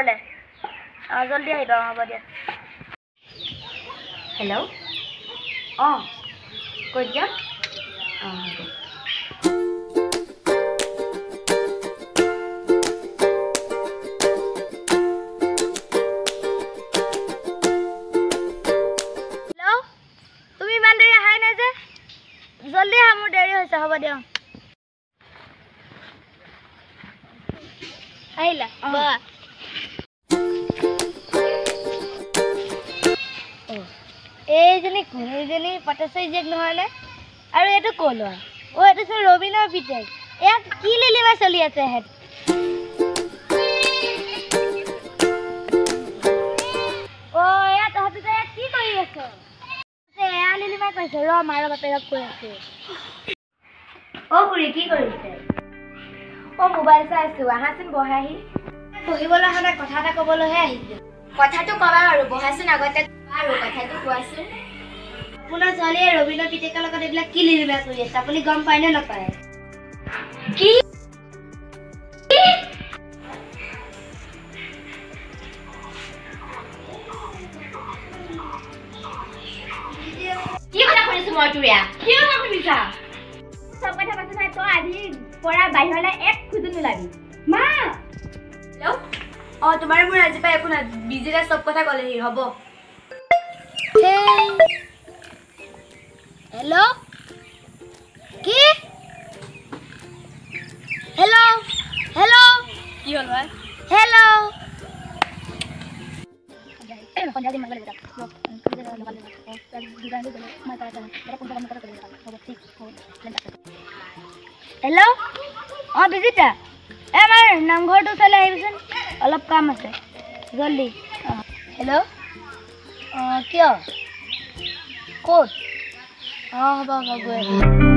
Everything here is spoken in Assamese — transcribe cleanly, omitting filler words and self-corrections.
ঘৰলৈ জলদি আহিবা হ'ব দিয়া হেল্ল' অঁ ক'ত যাম অঁ হ'ব জলদি আহা মোৰ দেৰি হৈছে হ'ব দিয়া আহিলা বা এইজনী পটেশ্বৰী জীয়েক নহয়নে আৰু এইটো ক'লো এইটো চোন ৰবীনৰ পিতেক ইয়াত কি লিলিমা চলি আছে হেড এয়া তহঁতি ইয়াত কি কৰি আছ এয়া লিলিমাই কৈছে ৰ মাৰ বাপেৰক কৈ আছে খুৰী কি কৰিছে মোবাইল চাই আছো আহাচোন বহাহি বহিবলৈ অহা নাই কথা এটা ক'বলৈহে আহিছো কথাটো ক'বা আৰু বহাচোন আগতে আৰু কথাটো কোৱাচোন আপোনাৰ ছোৱালীয়ে ৰবীনৰ পিতেকৰ লগত এইবিলাক কি লিলিমা কৰি আছে আপুনি গম পায় নে নাপায় কি কি কথা শুনিছো মই তোৰিয়া কি কথা শুনিছা সব কথা পাছত নাই তই আজি পৰা বাহিৰলৈ এক খুজো নোলাবি মা হেল্ল' তোমাৰ মোৰ আজি পাই একো নাই বিজিৰে সব কথা ক'লেহি হ'ব হেল্ল' কি হেল্ল' হেল্ল' কি হ'ল ভাই হেল্ল' হেল্ল' বিজিতা আমাৰ নামঘৰটো ওচৰলৈ আহিবিচোন অলপ কাম আছে জলদি হেল্ল' কিয় ক'ত হ'ব গৈ